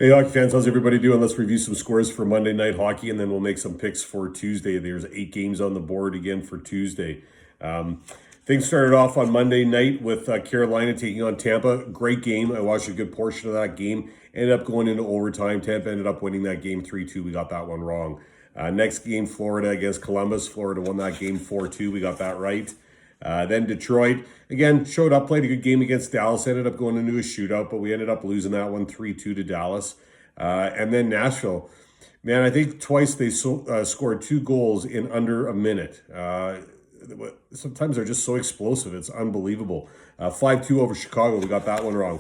Hey, hockey fans, how's everybody doing? Let's review some scores for Monday Night Hockey, and then we'll make some picks for Tuesday. There's 8 games on the board again for Tuesday. Um, Things started off on Monday night with Carolina taking on Tampa. Great game. I watched a good portion of that game. Ended up going into overtime. Tampa ended up winning that game 3-2. We got that one wrong. Next game, Florida against Columbus. Florida won that game 4-2. We got that right. Then Detroit, again, showed up, played a good game against Dallas, ended up going into a shootout, but we ended up losing that one 3-2 to Dallas. And then Nashville, man, I think twice they scored 2 goals in under a minute. Sometimes they're just so explosive. It's unbelievable. 5-2 over Chicago. We got that one wrong.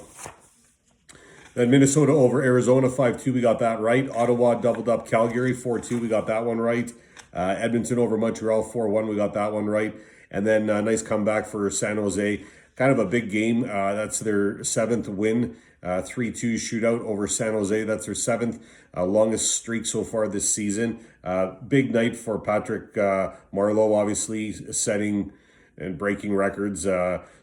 Then Minnesota over Arizona, 5-2. We got that right. Ottawa doubled up Calgary, 4-2. We got that one right. Edmonton over Montreal, 4-1. We got that one right. And then a nice comeback for San Jose. Kind of a big game. That's their 7th win. 3-2 shootout over San Jose. That's their 7th longest streak so far this season. Big night for Patrick Marleau, obviously setting and breaking records.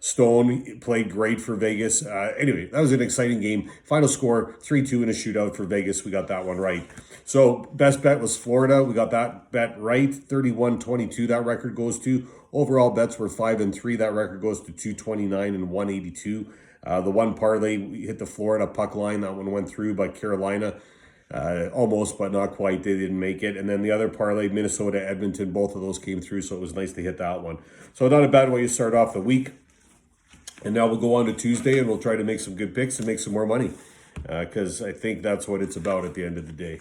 Stone played great for Vegas. Anyway, that was an exciting game. Final score, 3-2 in a shootout for Vegas. We got that one right. So best bet was Florida. We got that bet right. 31-22 that record goes to. Overall bets were 5-3. That record goes to 229 and 182. The one parlay, we hit the Florida puck line. That one went through by Carolina. Almost, but not quite. They didn't make it. And then the other parlay, Minnesota, Edmonton, both of those came through, so it was nice to hit that one. So not a bad way to start off the week. And now we'll go on to Tuesday, and we'll try to make some good picks and make some more money, because I think that's what it's about at the end of the day.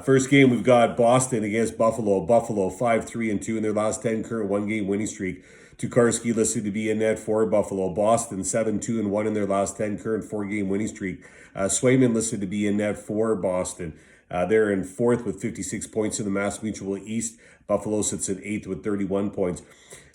First game, we've got Boston against Buffalo. Buffalo 5-3-2 in their last 10, current 1-game winning streak. Tukarski listed to be in net for Buffalo. Boston 7-2-1 in their last 10, current 4-game winning streak. Swayman listed to be in net for Boston. They're in 4th with 56 points in the Mass Mutual East. Buffalo sits in 8th with 31 points.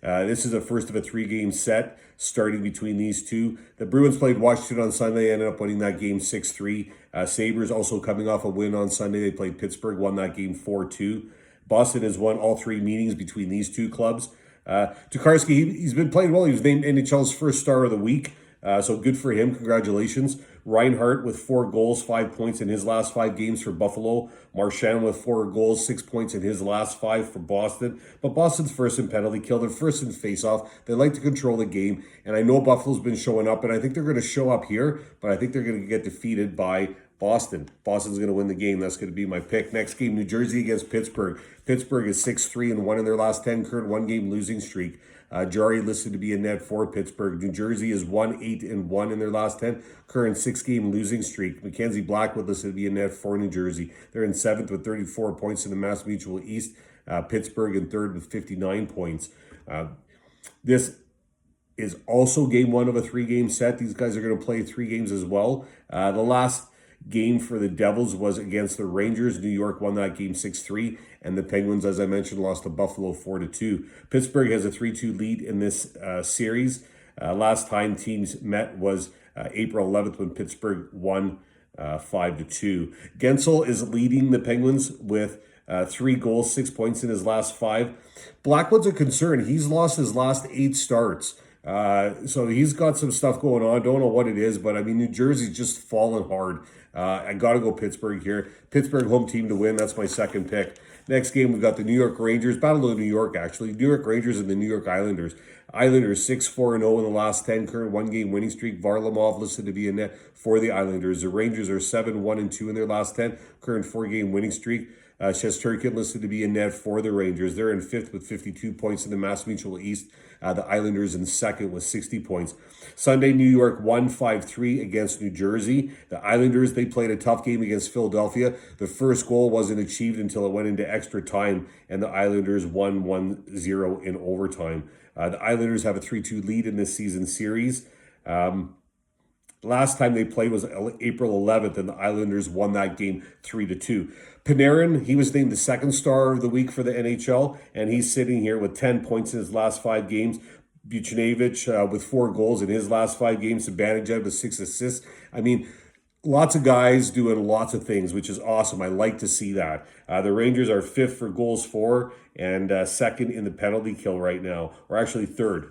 This is the first of a 3-game set starting between these two. The Bruins played Washington on Sunday, ended up winning that game 6-3. Sabres also coming off a win on Sunday. They played Pittsburgh, won that game 4-2. Boston has won all 3 meetings between these two clubs. Tukarski, he's been playing well. He was named NHL's first star of the week. So good for him. Congratulations. Reinhart with 4 goals, 5 points in his last 5 games for Buffalo. Marchand with 4 goals, 6 points in his last 5 for Boston. But Boston's first in penalty kill. They're first in faceoff. They like to control the game. And I know Buffalo's been showing up, and I think they're going to show up here, but I think they're going to get defeated by Boston. Boston's going to win the game. That's going to be my pick. Next game, New Jersey against Pittsburgh. Pittsburgh is 6-3-1 in their last 10, current 1-game losing streak. Jari listed to be in net for Pittsburgh. New Jersey is 1-8-1 in their last 10, current 6-game losing streak. Mackenzie Blackwood listed to be in net for New Jersey. They're in 7th with 34 points in the Mass Mutual East. Pittsburgh in 3rd with 59 points. This is also game 1 of a 3-game set. These guys are going to play 3 games as well. The last game for the Devils was against the Rangers. New York won that game 6-3, and the Penguins, as I mentioned, lost to Buffalo 4-2. Pittsburgh has a 3-2 lead in this series. Last time teams met was April 11th when Pittsburgh won 5-2. Gensel is leading the Penguins with 3 goals, 6 points in his last 5. Blackwood's a concern. He's lost his last 8 starts. So he's got some stuff going on. Don't know what it is, but I mean, New Jersey's just fallen hard. I got to go Pittsburgh here. Pittsburgh home team to win. That's my second pick. Next game, we've got the New York Rangers. Battle of New York, actually. New York Rangers and the New York Islanders. Islanders 6-4-0 in the last 10, current 1-game winning streak. Varlamov listed to be in net for the Islanders. The Rangers are 7-1-2 in their last 10, current 4-game winning streak. Shesterkin listed to be in net for the Rangers. They're in 5th with 52 points in the Mass Mutual East. The Islanders in 2nd with 60 points. Sunday, New York won 5-3 against New Jersey. The Islanders, they played a tough game against Philadelphia. The first goal wasn't achieved until it went into extra time, and the Islanders won 1-0 in overtime. The Islanders have a 3-2 lead in this season series. Last time they played was April 11th, and the Islanders won that game 3-2. Panarin, he was named the 2nd star of the week for the NHL, and he's sitting here with 10 points in his last 5 games. Buchnevich with 4 goals in his last 5 games. Zibanejad with 6 assists. I mean, lots of guys doing lots of things, which is awesome. I like to see that. The Rangers are 5th for goals for and 2nd in the penalty kill right now, or actually 3rd.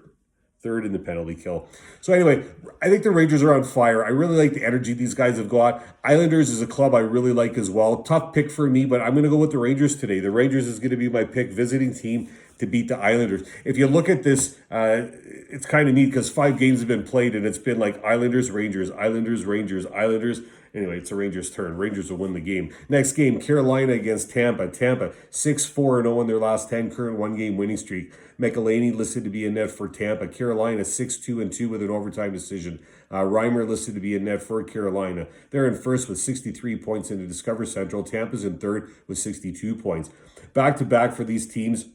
third in the penalty kill. So anyway, I think the Rangers are on fire. I really like the energy these guys have got. Islanders is a club I really like as well. Tough pick for me, but I'm going to go with the Rangers today. The Rangers is going to be my pick, visiting team to beat the Islanders. If you look at this, it's kind of neat because 5 games have been played and it's been like Islanders, Rangers, Islanders, Rangers, Islanders. Anyway, it's the Rangers' turn. Rangers will win the game. Next game, Carolina against Tampa. Tampa, 6-4-0 in their last 10, current 1-game winning streak. McElhaney listed to be in net for Tampa. Carolina, 6-2-2 with an overtime decision. Reimer listed to be in net for Carolina. They're in first with 63 points in the Discover Central. Tampa's in third with 62 points. Back-to-back for these teams.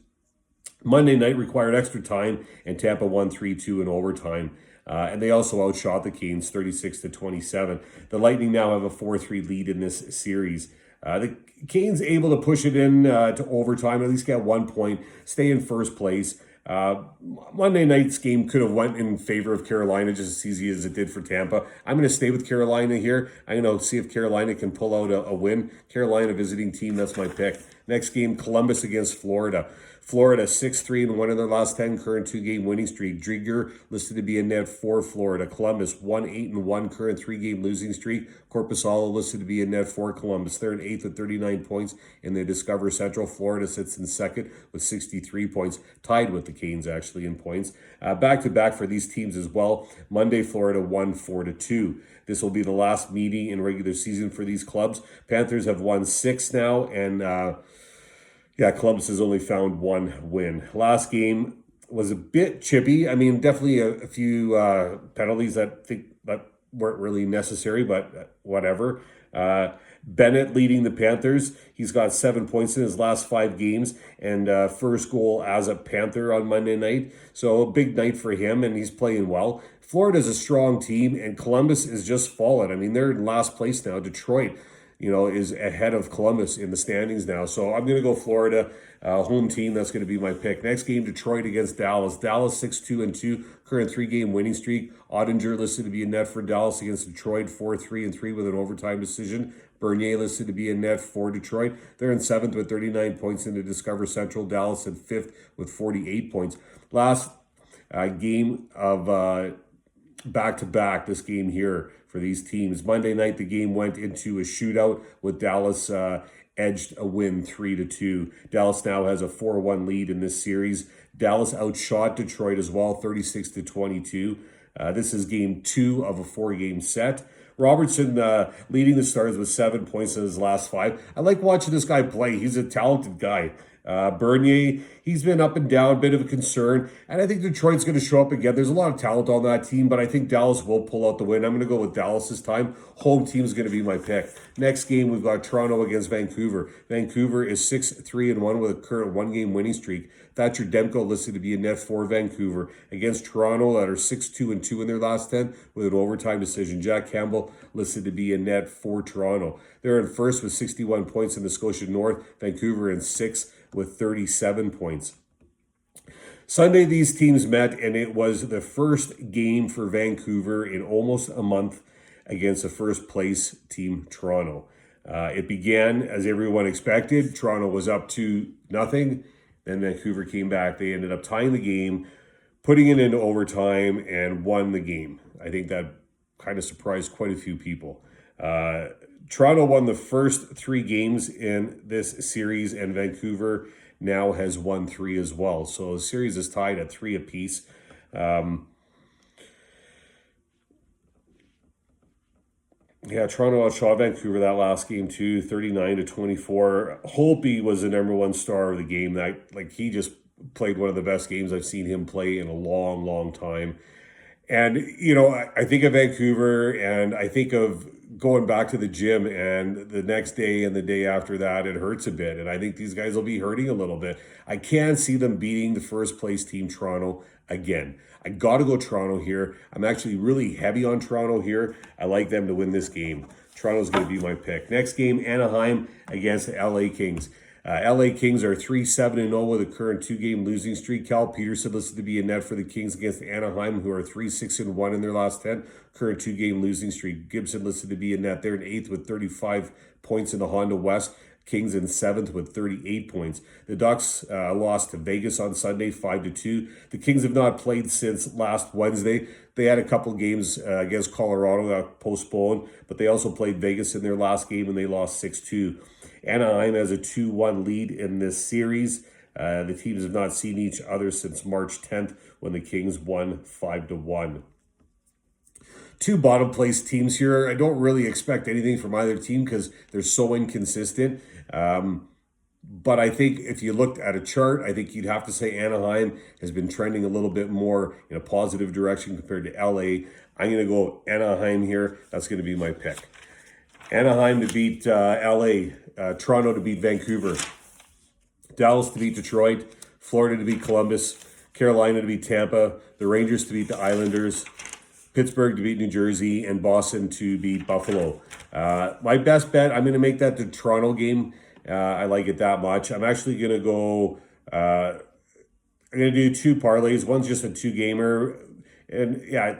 Monday night required extra time, and Tampa won 3-2 in overtime. And they also outshot the Canes 36-27. The Lightning now have a 4-3 lead in this series. The Canes able to push it in to overtime, at least get 1 point, stay in first place. Monday night's game could have went in favor of Carolina just as easy as it did for Tampa. I'm going to stay with Carolina here. I'm going to see if Carolina can pull out a win. Carolina visiting team, that's my pick. Next game, Columbus against Florida. Florida 6-3-1 in their last 10, current 2-game winning streak. Drieger listed to be in net for Florida. Columbus 1-8-1, current 3-game losing streak. Korpisalo listed to be in net for Columbus. They're in 8th with 39 points in the Discover Central. Florida sits in second with 63 points, tied with the Canes actually in points. Back-to-back for these teams as well. Monday, Florida won 4-2. This will be the last meeting in regular season for these clubs. Panthers have won 6 now, and Columbus has only found 1 win. Last game was a bit chippy. I mean, definitely a few penalties that weren't really necessary, but whatever. Bennett leading the Panthers. He's got 7 points in his last 5 games and first goal as a Panther on Monday night. So a big night for him, and he's playing well. Florida's a strong team, and Columbus is just fallen. I mean, they're in last place now. Detroit, is ahead of Columbus in the standings now. So I'm going to go Florida, home team. That's going to be my pick. Next game, Detroit against Dallas. Dallas 6-2-2, current 3-game winning streak. Ottinger listed to be in net for Dallas against Detroit, 4-3-3 with an overtime decision. Bernier listed to be in net for Detroit. They're in 7th with 39 points in the Discover Central. Dallas in 5th with 48 points. Last game of back-to-back, this game here for these teams. Monday night, the game went into a shootout with Dallas edged a win 3-2. Dallas now has a 4-1 lead in this series. Dallas outshot Detroit as well, 36-22. This is game 2 of a 4-game set. Robertson leading the Stars with 7 points in his last 5. I like watching this guy play. He's a talented guy. Bernier, he's been up and down, bit of a concern. And I think Detroit's going to show up again. There's a lot of talent on that team, but I think Dallas will pull out the win. I'm going to go with Dallas this time. Home team is going to be my pick. Next game, we've got Toronto against Vancouver. Vancouver is 6-3-1 with a current 1-game winning streak. Thatcher Demko listed to be a net for Vancouver against Toronto that are 6-2-2 in their last 10 with an overtime decision. Jack Campbell listed to be a net for Toronto. They're in first with 61 points in the Scotia North. Vancouver in 6th with 37 points. Sunday, these teams met, and it was the first game for Vancouver in almost a month against the first place team, Toronto. It began as everyone expected. Toronto was up 2-0. Then Vancouver came back. They ended up tying the game, putting it into overtime, and won the game. I think that kind of surprised quite a few people. Toronto won the first 3 games in this series, and Vancouver now has won 3 as well. So the series is tied at 3 apiece. Toronto outshot Vancouver that last game too, 39-24. Holtby was the number 1 star of the game. He just played one of the best games I've seen him play in a long, long time. And, I think of Vancouver, and I think of going back to the gym, and the next day and the day after that, it hurts a bit. And I think these guys will be hurting a little bit. I can't see them beating the first place team, Toronto, again. I got to go Toronto here. I'm actually really heavy on Toronto here. I like them to win this game. Toronto's going to be my pick. Next game, Anaheim against the LA Kings. LA Kings are 3-7-0 with a current 2-game losing streak. Cal Peterson listed to be a net for the Kings against Anaheim, who are 3-6-1 in their last 10. Current 2-game losing streak. Gibson listed to be a net. They're in 8th with 35 points in the Honda West. Kings in 7th with 38 points. The Ducks lost to Vegas on Sunday, 5-2. The Kings have not played since last Wednesday. They had a couple games against Colorado that postponed, but they also played Vegas in their last game and they lost 6-2. Anaheim has a 2-1 lead in this series. The teams have not seen each other since March 10th when the Kings won 5-1. Two bottom place teams here. I don't really expect anything from either team because they're so inconsistent. But I think if you looked at a chart, I think you'd have to say Anaheim has been trending a little bit more in a positive direction compared to LA. I'm going to go Anaheim here. That's going to be my pick. Anaheim to beat LA, Toronto to beat Vancouver, Dallas to beat Detroit, Florida to beat Columbus, Carolina to beat Tampa, the Rangers to beat the Islanders, Pittsburgh to beat New Jersey, and Boston to beat Buffalo. My best bet, I'm going to make that the Toronto game. I like it that much. I'm actually going to go, I'm going to do two parlays. One's just a two-gamer. And yeah,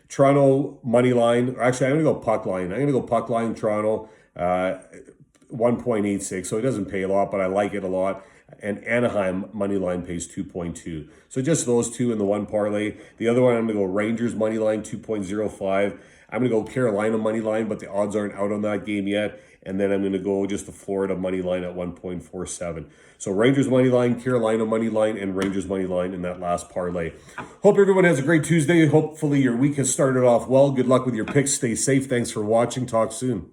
Toronto money line. Actually, I'm going to go puck line. I'm going to go puck line Toronto, 1.86. So it doesn't pay a lot, but I like it a lot. And Anaheim money line pays 2.2. So just those two in the one parlay. The other one, I'm going to go Rangers money line 2.05. I'm going to go Carolina money line, but the odds aren't out on that game yet. And then I'm going to go just the Florida money line at 1.47. So Rangers money line, Carolina money line, and Rangers money line in that last parlay. Hope everyone has a great Tuesday. Hopefully your week has started off well. Good luck with your picks. Stay safe. Thanks for watching. Talk soon.